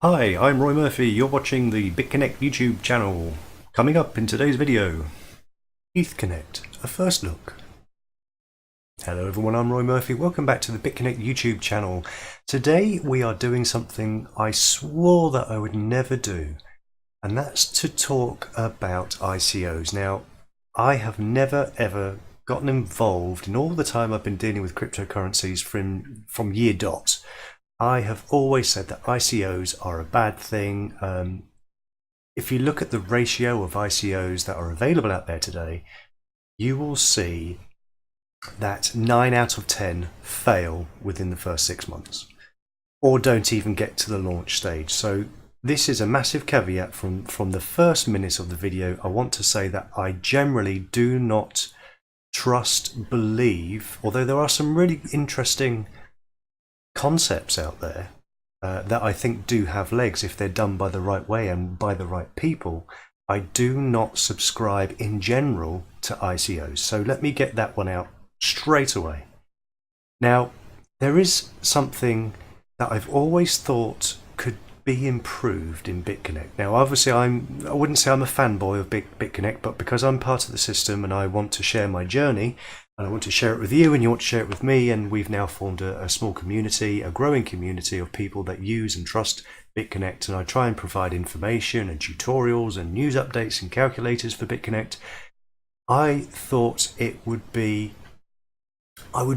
Hi, I'm Roy Murphy. You're watching the Bitconnect YouTube channel. Coming up in today's video, EthConnect A First Look. Hello everyone, I'm Roy Murphy. Welcome back to the Bitconnect YouTube channel. Today we are doing something I swore that I would never do, and that's to talk about ICOs. Now, I have never ever gotten involved in all the time I've been dealing with cryptocurrencies from year dot. I have always said that ICOs are a bad thing. If you look at the ratio of ICOs that are available out there today, you will see that 9 out of 10 fail within the first 6 months or don't even get to the launch stage. So this is a massive caveat from the first minute of the video. I want to say that I generally do not trust, believe, although there are some really interesting concepts out there that I think do have legs if they're done by the right way and by the right people. I do not subscribe in general to ICOs. So let me get that one out straight away. Now, there is something that I've always thought could be improved in Bitconnect. Now, obviously, I wouldn't say I'm a fanboy of Bitconnect, but because I'm part of the system and I want to share my journey, and I want to share it with you and you want to share it with me, and we've now formed a small community, a growing community of people that use and trust Bitconnect, and I try and provide information and tutorials and news updates and calculators for Bitconnect. I thought I would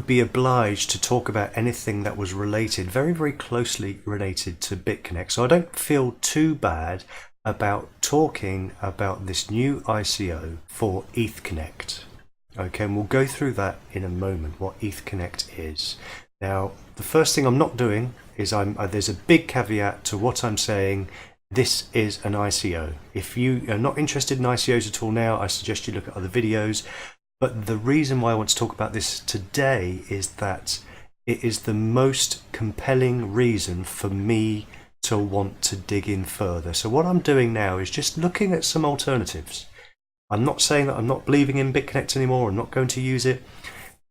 be obliged to talk about anything that was related, very, very closely related to Bitconnect. So I don't feel too bad about talking about this new ICO for EthConnect. Okay, and we'll go through that in a moment, what EthConnect is. Now, the first thing I'm not doing is there's a big caveat to what I'm saying. This is an ICO. If you are not interested in ICOs at all now, I suggest you look at other videos. But the reason why I want to talk about this today is that it is the most compelling reason for me to want to dig in further. So what I'm doing now is just looking at some alternatives. I'm not saying that I'm not believing in Bitconnect anymore. I'm not going to use it.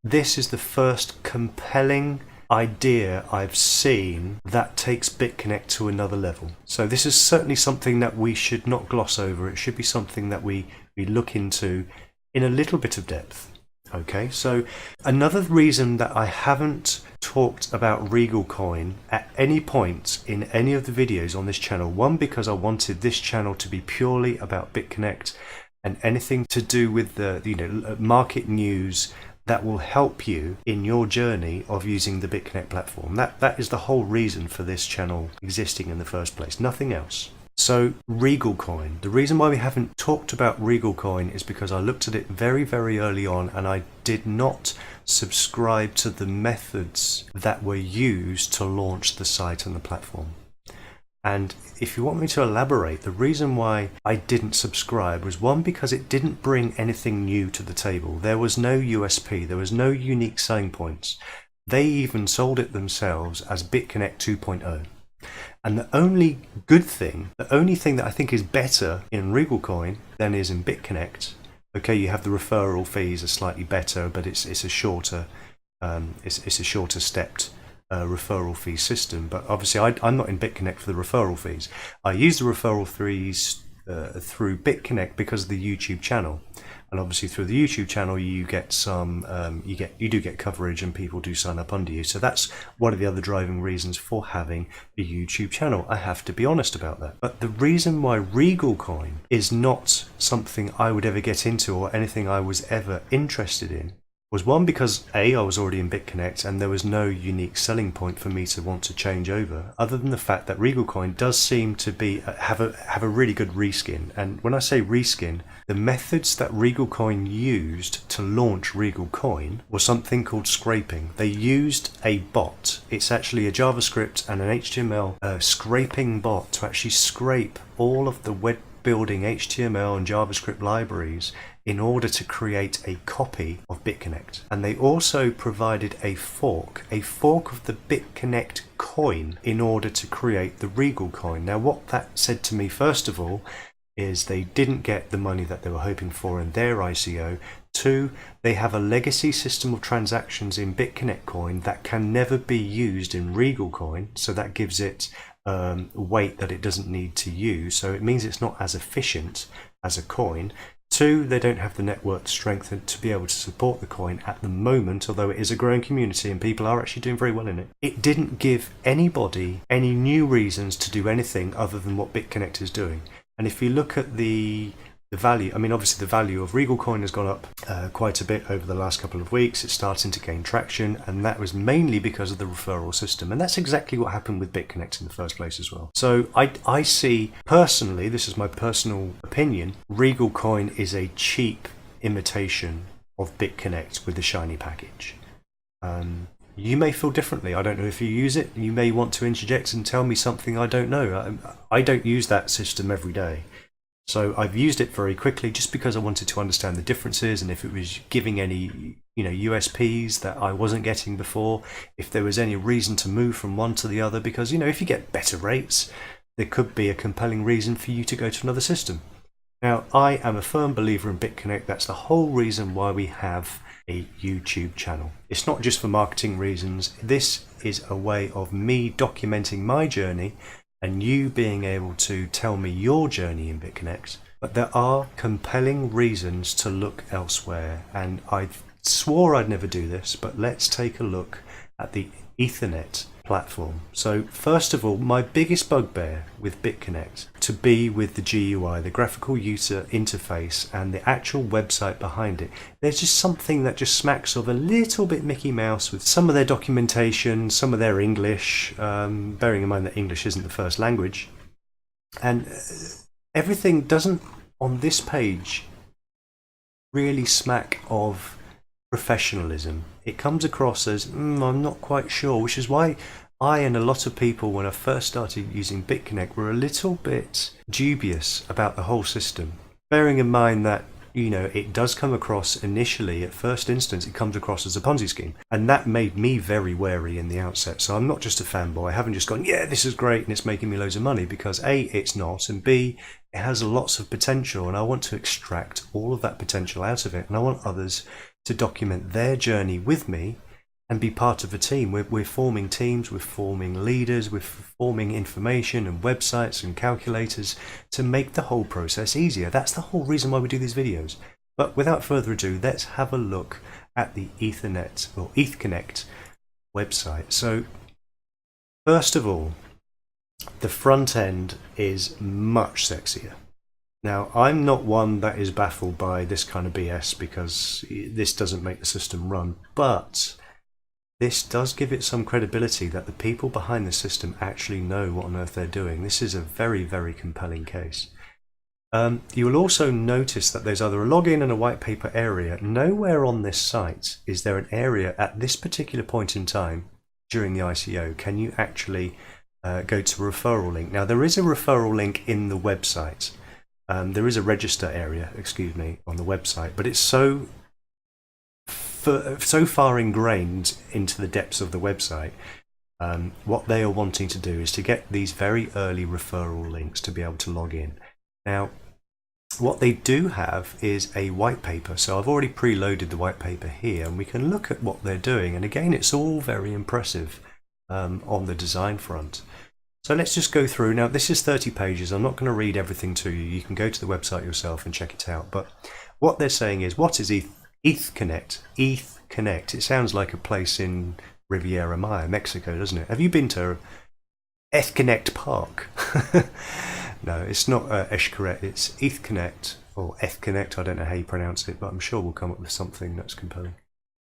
This is the first compelling idea I've seen that takes Bitconnect to another level. So this is certainly something that we should not gloss over. It should be something that we look into in a little bit of depth. Okay, so another reason that I haven't talked about Regal Coin at any point in any of the videos on this channel, one, because I wanted this channel to be purely about Bitconnect and anything to do with the market news that will help you in your journey of using the Bitconnect platform. That is the whole reason for this channel existing in the first place, nothing else. So Regal Coin, the reason why we haven't talked about Regal Coin is because I looked at it very, very early on and I did not subscribe to the methods that were used to launch the site and the platform. And if you want me to elaborate, the reason why I didn't subscribe was, one, because it didn't bring anything new to the table. There was no USP, there was no unique selling points. They even sold it themselves as Bitconnect 2.0. And the only good thing, the only thing that I think is better in Regal Coin than is in Bitconnect, okay, you have the referral fees are slightly better, but it's a shorter stepped referral fee system. But obviously I'm not in Bitconnect for the referral fees. I use the referral fees through Bitconnect because of the YouTube channel, and obviously through the YouTube channel you get some you do get coverage and people do sign up under you. So that's one of the other driving reasons for having a YouTube channel. I have to be honest about that. But the reason why Regal Coin is not something I would ever get into or anything I was ever interested in was, one, because I was already in Bitconnect and there was no unique selling point for me to want to change over, other than the fact that Regal Coin does seem to be have a really good reskin. And when I say reskin, the methods that Regal Coin used to launch Regal Coin was something called scraping. They used a bot. It's actually a JavaScript and an HTML scraping bot to actually scrape all of the web building HTML and JavaScript libraries in order to create a copy of Bitconnect. And they also provided a fork of the Bitconnect coin in order to create the Regal Coin. Now, what that said to me, first of all, is they didn't get the money that they were hoping for in their ICO. Two, they have a legacy system of transactions in Bitconnect coin that can never be used in Regal Coin, so that gives it weight that it doesn't need to use, so it means it's not as efficient as a coin. Two, they don't have the network strength to be able to support the coin at the moment, although it is a growing community and people are actually doing very well in it. It didn't give anybody any new reasons to do anything other than what Bitconnect is doing. And if you look at the value, I mean, obviously the value of Regal Coin has gone up quite a bit over the last couple of weeks. It's starting to gain traction, and that was mainly because of the referral system. And that's exactly what happened with Bitconnect in the first place as well. So I see, personally, this is my personal opinion, Regal Coin is a cheap imitation of Bitconnect with the shiny package. You may feel differently. I don't know if you use it. You may want to interject and tell me something I don't know. I don't use that system every day. So I've used it very quickly just because I wanted to understand the differences and if it was giving any, USPs that I wasn't getting before, if there was any reason to move from one to the other, because, if you get better rates, there could be a compelling reason for you to go to another system. Now, I am a firm believer in Bitconnect. That's the whole reason why we have a YouTube channel. It's not just for marketing reasons. This is a way of me documenting my journey and you being able to tell me your journey in Bitconnect. But there are compelling reasons to look elsewhere, and I swore I'd never do this, but let's take a look at the EthConnect platform. So first of all, my biggest bugbear with Bitconnect to be with the GUI, the graphical user interface, and the actual website behind it. There's just something that just smacks of a little bit Mickey Mouse with some of their documentation, some of their English, bearing in mind that English isn't the first language. And everything doesn't, on this page, really smack of professionalism. It comes across as, I'm not quite sure, which is why I and a lot of people, when I first started using Bitconnect, were a little bit dubious about the whole system. Bearing in mind that, it does come across initially, at first instance, it comes across as a Ponzi scheme. And that made me very wary in the outset. So I'm not just a fanboy. I haven't just gone, yeah, this is great and it's making me loads of money, because A, it's not, and B, it has lots of potential, and I want to extract all of that potential out of it. And I want others to document their journey with me and be part of a team. We're forming teams, we're forming leaders, we're forming information and websites and calculators to make the whole process easier. That's the whole reason why we do these videos. But without further ado, let's have a look at the Ethernet or EthConnect website. So first of all, the front end is much sexier. Now, I'm not one that is baffled by this kind of BS, because this doesn't make the system run, but this does give it some credibility that the people behind the system actually know what on earth they're doing. This is a very, very compelling case. You will also notice that there's either a login and a white paper area. Nowhere on this site is there an area at this particular point in time during the ICO can you actually go to a referral link. Now, there is a referral link in the website. There is a register area, on the website, but it's so far ingrained into the depths of the website. What they are wanting to do is to get these very early referral links to be able to log in. Now, what they do have is a white paper. So I've already preloaded the white paper here, and we can look at what they're doing. And again, it's all very impressive on the design front. So let's just go through. Now, this is 30 pages. I'm not going to read everything to you. You can go to the website yourself and check it out. But what they're saying is, what is EthConnect? EthConnect. It sounds like a place in Riviera Maya, Mexico, doesn't it? Have you been to EthConnect Park? No, it's not Xcaret. It's EthConnect, or EthConnect. I don't know how you pronounce it, but I'm sure we'll come up with something that's compelling.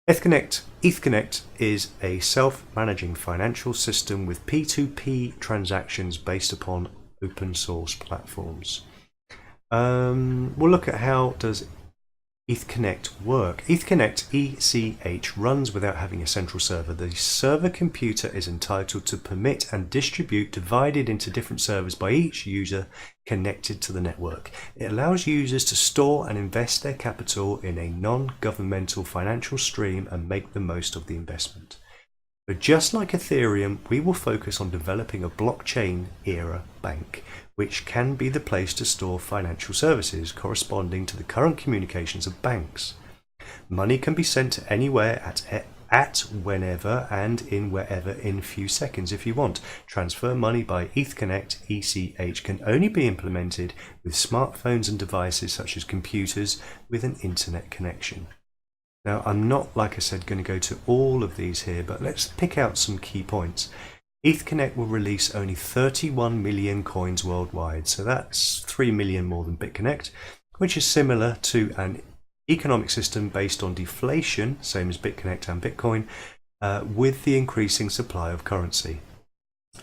EthConnect is a self-managing financial system with P2P transactions based upon open source platforms. We'll look at how does EthConnect work. EthConnect, ECH, runs without having a central server. The server computer is entitled to permit and distribute divided into different servers by each user connected to the network. It allows users to store and invest their capital in a non-governmental financial stream and make the most of the investment. But just like Ethereum, we will focus on developing a blockchain-era bank, which can be the place to store financial services corresponding to the current communications of banks. Money can be sent to anywhere at whenever and in wherever in a few seconds if you want. Transfer money by EthConnect ECH can only be implemented with smartphones and devices such as computers with an internet connection. Now, I'm not, like I said, going to go to all of these here, but let's pick out some key points. EthConnect will release only 31 million coins worldwide, so that's 3 million more than Bitconnect, which is similar to an economic system based on deflation, same as Bitconnect and Bitcoin, with the increasing supply of currency.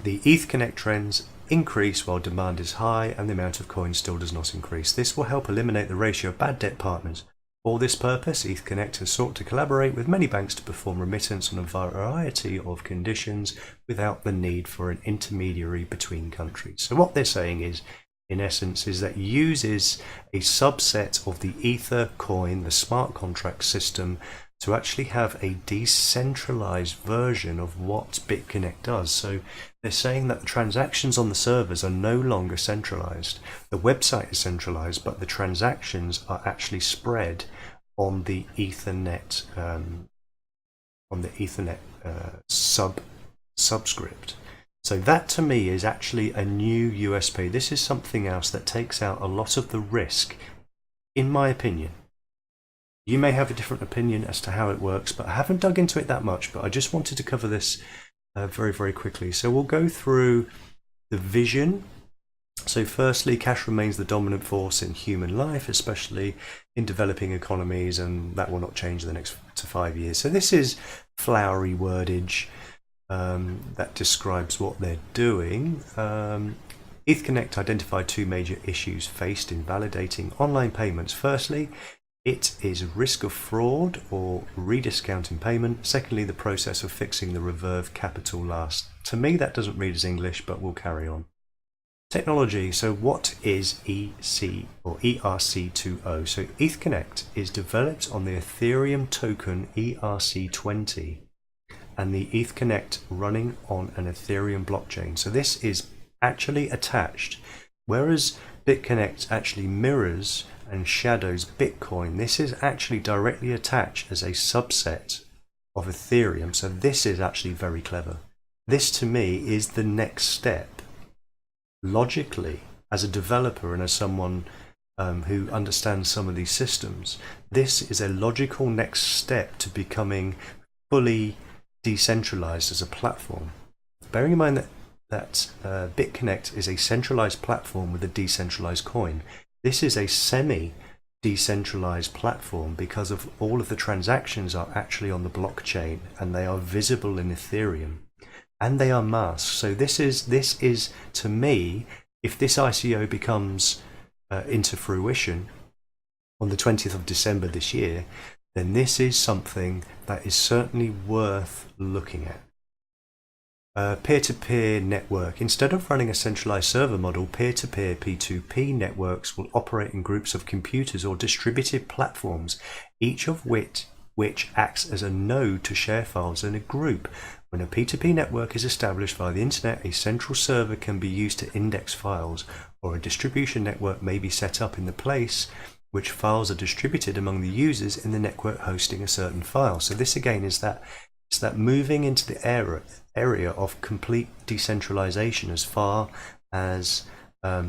The EthConnect trends increase while demand is high and the amount of coins still does not increase. This will help eliminate the ratio of bad debt partners. For this purpose, EthConnect has sought to collaborate with many banks to perform remittance on a variety of conditions without the need for an intermediary between countries. So what they're saying is, in essence, is that uses a subset of the Ether coin, the smart contract system, to actually have a decentralized version of what Bitconnect does. So they're saying that the transactions on the servers are no longer centralized. The website is centralized, but the transactions are actually spread on the Ethernet subscript. So that to me is actually a new USP. This is something else that takes out a lot of the risk, in my opinion. You may have a different opinion as to how it works, but I haven't dug into it that much, but I just wanted to cover this very, very quickly. So we'll go through the vision. So firstly, cash remains the dominant force in human life, especially in developing economies, and that will not change in the next 5 years. So this is flowery wordage that describes what they're doing. EthConnect identified two major issues faced in validating online payments. Firstly, it is risk of fraud or rediscounting payment. Secondly, the process of fixing the reserve capital last. To me, that doesn't read as English, but we'll carry on. Technology. So what is EC or ERC20? So EthConnect is developed on the Ethereum token ERC20 and the EthConnect running on an Ethereum blockchain. So this is actually attached, whereas Bitconnect actually mirrors and shadows Bitcoin. This is actually directly attached as a subset of Ethereum. So this is actually very clever. This to me is the next step. Logically, as a developer and as someone who understands some of these systems, this is a logical next step to becoming fully decentralized as a platform. Bearing in mind that Bitconnect is a centralized platform with a decentralized coin. This is a semi-decentralized platform because of all of the transactions are actually on the blockchain and they are visible in Ethereum and they are masked. So this is to me, if this ICO becomes into fruition on the 20th of December this year, then this is something that is certainly worth looking at. Peer-to-peer network. Instead of running a centralized server model, peer-to-peer P2P networks will operate in groups of computers or distributed platforms, each of which acts as a node to share files in a group. When a P2P network is established via the internet, a central server can be used to index files, or a distribution network may be set up in the place which files are distributed among the users in the network hosting a certain file. So this again is that moving into the area of complete decentralization as far as the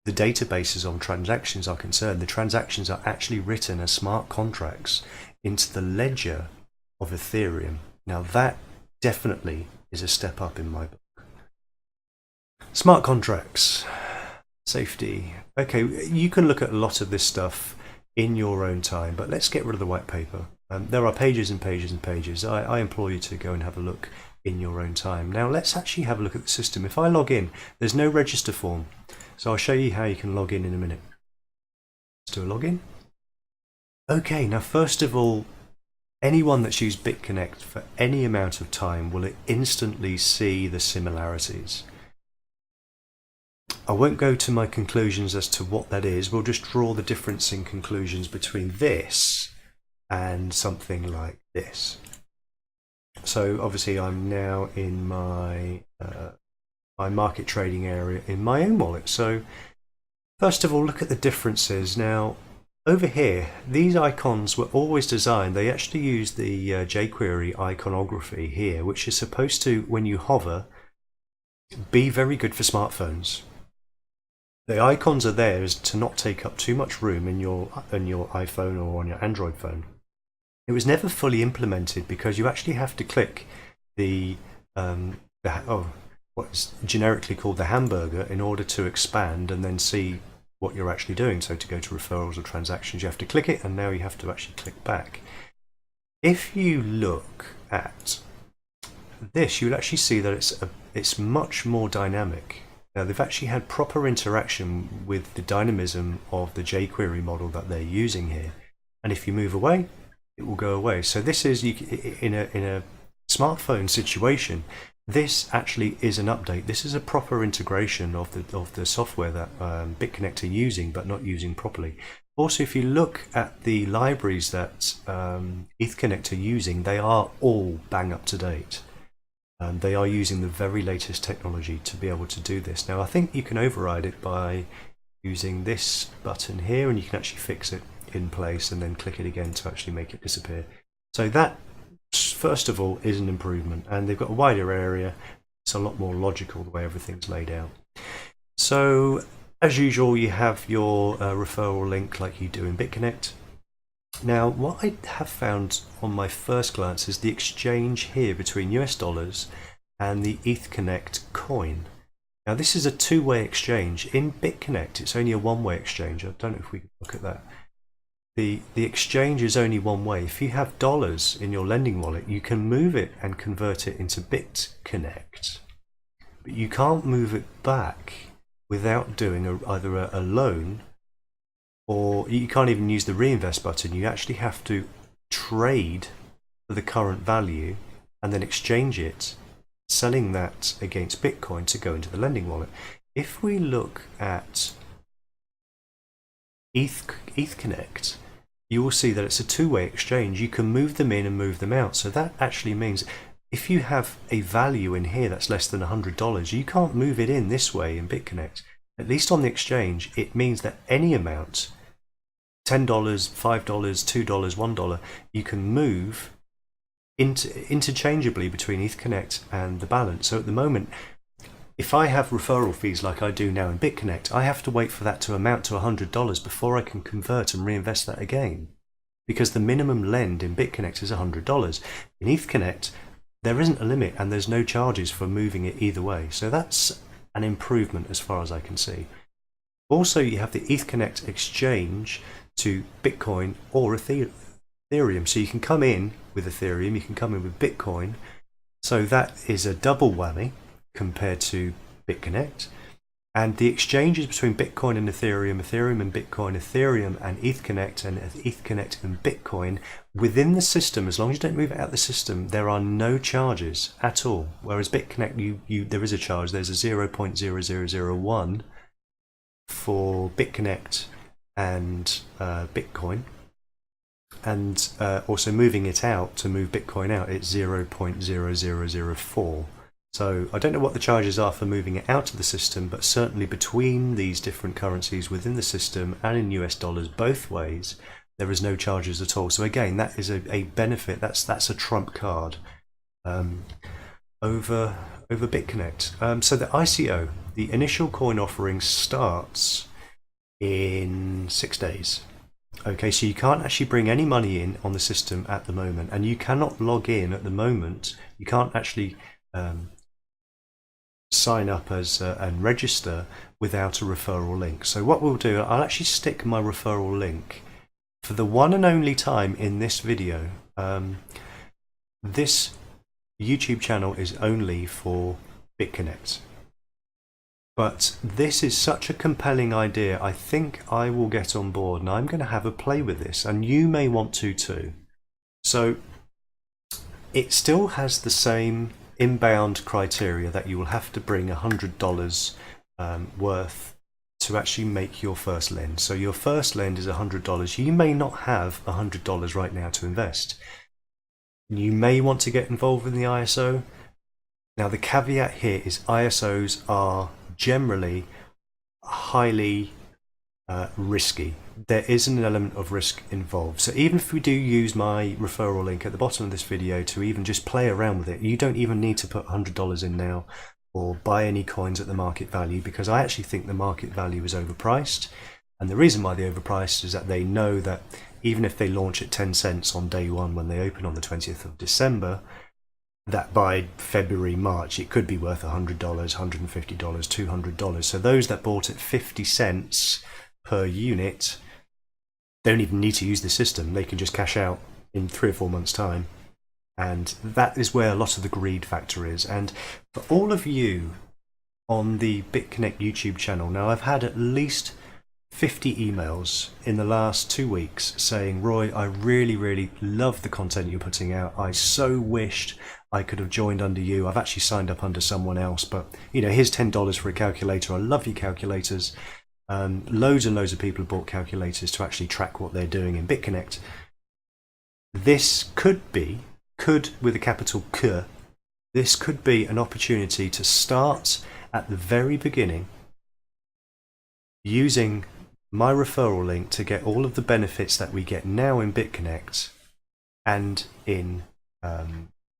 databases on transactions are concerned. The transactions are actually written as smart contracts into the ledger of Ethereum. Now that definitely is a step up in my book. Smart contracts, safety. Okay, you can look at a lot of this stuff in your own time, but let's get rid of the white paper. There are pages and pages and pages. I implore you to go and have a look in your own time. Now let's actually have a look at the system. If I log in, there's no register form. So I'll show you how you can log in a minute. Let's do a login. Okay, now first of all, anyone that's used Bitconnect for any amount of time will instantly see the similarities. I won't go to my conclusions as to what that is. We'll just draw the difference in conclusions between this and something like this. So obviously I'm now in my my market trading area in my own wallet. So first of all, look at the differences. Now over here, these icons were always designed, they actually use the jQuery iconography here, which is supposed to, when you hover, be very good for smartphones. The icons are there is to not take up too much room in your iPhone or on your Android phone. It was never fully implemented because you actually have to click what's generically called the hamburger in order to expand and then see what you're actually doing. So to go to referrals or transactions, you have to click it, and now you have to actually click back. If you look at this, you'll actually see that it's much more dynamic. Now they've actually had proper interaction with the dynamism of the jQuery model that they're using here, and if you move away, it will go away. So this is in a smartphone situation. This actually is an update. This is a proper integration of the software that Bitconnect are using, but not using properly. Also, if you look at the libraries that EthConnect are using, they are all bang up to date. They are using the very latest technology to be able to do this. Now, I think you can override it by using this button here, and you can actually fix it in place and then click it again to actually make it disappear. So that, first of all, is an improvement, and they've got a wider area. It's a lot more logical the way everything's laid out. So as usual, you have your referral link like you do in Bitconnect. Now, what I have found on my first glance is the exchange here between US dollars and the EthConnect coin. Now, this is a two-way exchange. In Bitconnect, it's only a one-way exchange. I don't know if we can look at that. The exchange is only one way. If you have dollars in your lending wallet, you can move it and convert it into Bitconnect, but you can't move it back without doing either a loan, or you can't even use the reinvest button. You actually have to trade for the current value and then exchange it, selling that against Bitcoin to go into the lending wallet. If we look at EthConnect, you will see that it's a two-way exchange. You can move them in and move them out. So that actually means if you have a value in here that's less than $100, you can't move it in this way in Bitconnect. At least on the exchange, it means that any amount, $10, $5, $2, $1, you can move interchangeably between EthConnect and the balance. So at the moment, if I have referral fees like I do now in Bitconnect, I have to wait for that to amount to $100 before I can convert and reinvest that again, because the minimum lend in Bitconnect is $100. In EthConnect, there isn't a limit and there's no charges for moving it either way. So that's an improvement as far as I can see. Also, you have the EthConnect exchange to Bitcoin or Ethereum. So you can come in with Ethereum, you can come in with Bitcoin. So that is a double whammy compared to Bitconnect. And the exchanges between Bitcoin and Ethereum, Ethereum and Bitcoin, Ethereum and EthConnect and Bitcoin, within the system, as long as you don't move it out of the system, there are no charges at all. Whereas Bitconnect, there is a charge. There's a 0.0001 for Bitconnect and Bitcoin. And also moving it out, to move Bitcoin out, it's 0.0004. So I don't know what the charges are for moving it out of the system, but certainly between these different currencies within the system and in US dollars, both ways, there is no charges at all. So again, that is a benefit. That's a trump card over Bitconnect. So the ICO, the initial coin offering, starts in 6 days. Okay, so you can't actually bring any money in on the system at the moment, and you cannot log in at the moment. You can't actually sign up as and register without a referral link. So what we'll do, I'll actually stick my referral link for the one and only time in this video. This YouTube channel is only for Bitconnect, but this is such a compelling idea. I think I will get on board and I'm going to have a play with this, and you may want to too. So it still has the same inbound criteria that you will have to bring $100 worth to actually make your first lend. So your first lend is $100. You may not have $100 right now to invest. You may want to get involved in the ISO. Now the caveat here is ISOs are generally highly risky, there is an element of risk involved. So even if we do use my referral link at the bottom of this video to even just play around with it, you don't even need to put $100 in now or buy any coins at the market value, because I actually think the market value is overpriced. And the reason why they're overpriced is that they know that even if they launch at 10 cents on day one when they open on the 20th of December, that by February, March, it could be worth $100, $150, $200. So those that bought at 50 cents per unit don't even need to use the system. They can just cash out in 3 or 4 months' time. And that is where a lot of the greed factor is. And for all of you on the Bitconnect YouTube channel, now I've had at least 50 emails in the last 2 weeks saying, Roy, I really, really love the content you're putting out. I so wished I could have joined under you. I've actually signed up under someone else, but here's $10 for a calculator. I love your calculators. Loads and loads of people have bought calculators to actually track what they're doing in Bitconnect. This could with a capital K, this could be an opportunity to start at the very beginning using my referral link to get all of the benefits that we get now in Bitconnect and in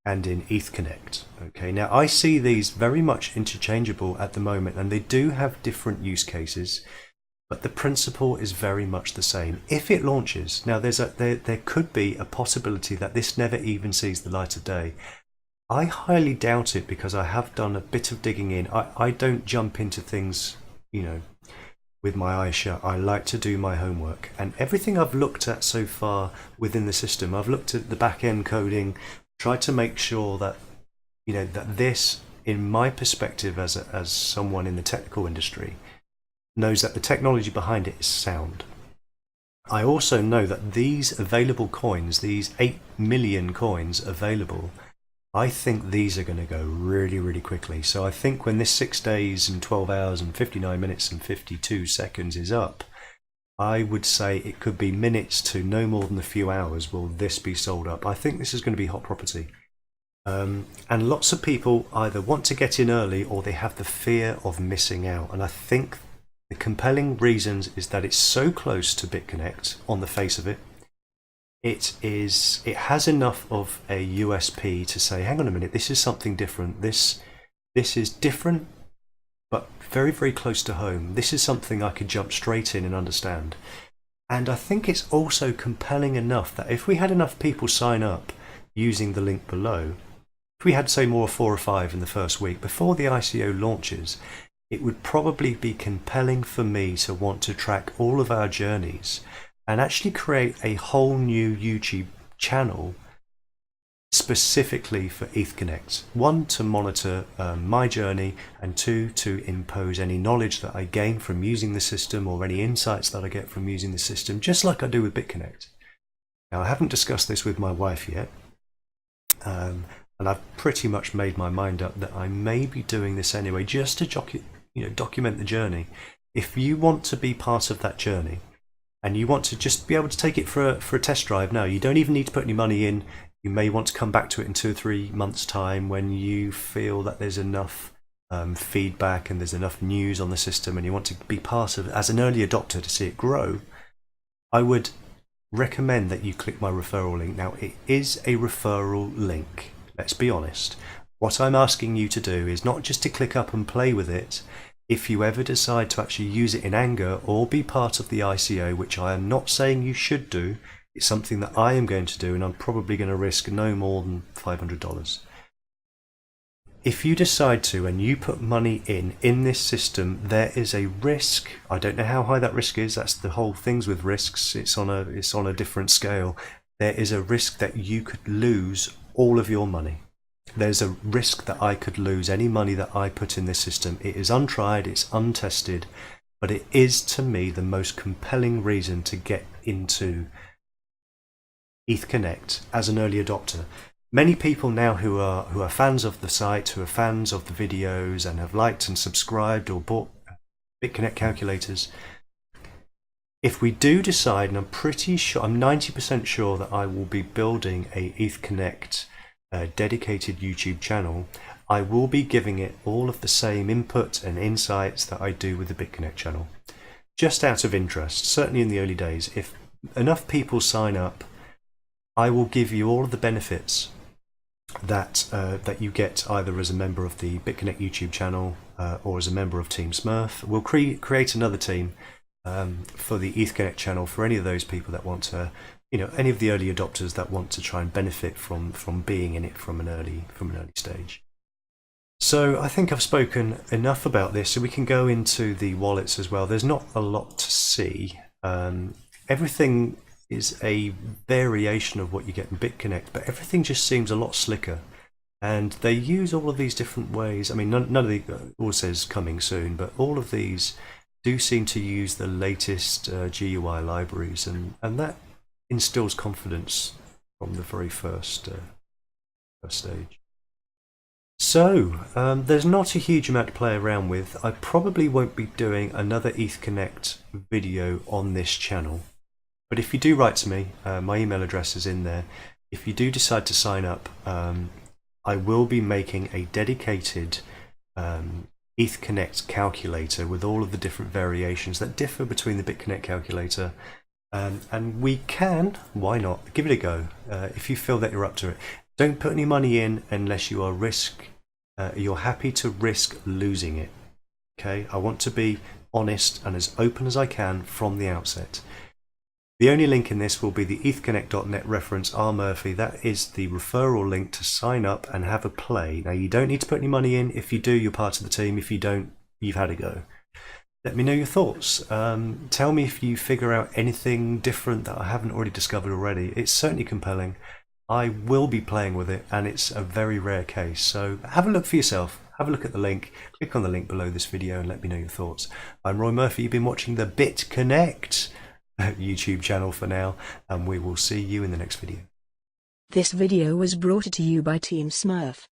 EthConnect. Okay, now I see these very much interchangeable at the moment, and they do have different use cases, but the principle is very much the same. If it launches, now there could be a possibility that this never even sees the light of day. I highly doubt it, because I have done a bit of digging in. I don't jump into things, with my eyes shut. I like to do my homework, and everything I've looked at so far within the system, I've looked at the back-end coding, tried to make sure that that this, in my perspective as someone in the technical industry, knows that the technology behind it is sound. I also know that these available coins, these 8 million coins available, I think these are going to go really, really quickly. So I think when this 6 days and 12 hours and 59 minutes and 52 seconds is up, I would say it could be minutes to no more than a few hours will this be sold up. I think this is going to be hot property. And lots of people either want to get in early or they have the fear of missing out. And I think the compelling reasons is that it's so close to Bitconnect on the face of it. It has enough of a USP to say, hang on a minute, this is something different. This is different, but very, very close to home. This is something I could jump straight in and understand. And I think it's also compelling enough that if we had enough people sign up using the link below, if we had, say, 4 or 5 in the first week before the ICO launches, it would probably be compelling for me to want to track all of our journeys and actually create a whole new YouTube channel specifically for EthConnect. 1, to monitor my journey, and 2, to impose any knowledge that I gain from using the system or any insights that I get from using the system, just like I do with Bitconnect. Now, I haven't discussed this with my wife yet, and I've pretty much made my mind up that I may be doing this anyway, just to document the journey. If you want to be part of that journey and you want to just be able to take it for a test drive now, you don't even need to put any money in. You may want to come back to it in 2 or 3 months' time when you feel that there's enough feedback and there's enough news on the system, and you want to be part of it as an early adopter to see it grow. I would recommend that you click my referral link. Now, it is a referral link, let's be honest. What I'm asking you to do is not just to click up and play with it. If you ever decide to actually use it in anger or be part of the ICO, which I am not saying you should do, it's something that I am going to do, and I'm probably going to risk no more than $500. If you decide to and you put money in this system, there is a risk. I don't know how high that risk is. That's the whole things with risks. It's on a different scale. There is a risk that you could lose all of your money. There's a risk that I could lose any money that I put in this system. It is untried, it's untested, but it is, to me, the most compelling reason to get into EthConnect as an early adopter. Many people now who are fans of the site, who are fans of the videos and have liked and subscribed or bought Bitconnect calculators, if we do decide, and I'm pretty sure, I'm 90% sure that I will be building a EthConnect dedicated YouTube channel, I will be giving it all of the same input and insights that I do with the Bitconnect channel. just out of interest, certainly in the early days, if enough people sign up, I will give you all of the benefits that that you get either as a member of the Bitconnect YouTube channel or as a member of Team Smurf. We'll create another team for the EthConnect channel for any of those people that want to, any of the early adopters that want to try and benefit from being in it from an early stage. So I think I've spoken enough about this, so we can go into the wallets as well. There's not a lot to see. Everything is a variation of what you get in Bitconnect, but everything just seems a lot slicker. And they use all of these different ways. I mean, none of the all says coming soon, but all of these do seem to use the latest GUI libraries, and that instills confidence from the very first stage. So there's not a huge amount to play around with. I probably won't be doing another EthConnect video on this channel, but if you do write to me, my email address is in there. If you do decide to sign up, I will be making a dedicated EthConnect calculator with all of the different variations that differ between the Bitconnect calculator, and we can, why not, give it a go if you feel that you're up to it. Don't put any money in unless you are you're happy to risk losing it. Okay, I want to be honest and as open as I can from the outset. The only link in this will be the ethconnect.net reference R Murphy. That is the referral link to sign up and have a play. Now, you don't need to put any money in. If you do, you're part of the team. If you don't, you've had a go. Let me know your thoughts. Tell me if you figure out anything different that I haven't already discovered already. It's certainly compelling. I will be playing with it, and it's a very rare case. So have a look for yourself. Have a look at the link. Click on the link below this video and let me know your thoughts. I'm Roy Murphy. You've been watching the Bitconnect YouTube channel for now, and we will see you in the next video. This video was brought to you by Team Smurf.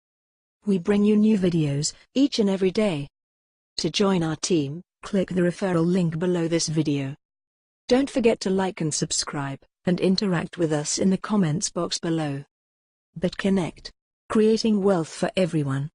We bring you new videos each and every day. To join our team, click the referral link below this video. Don't forget to like and subscribe, and interact with us in the comments box below. Bitconnect, creating wealth for everyone.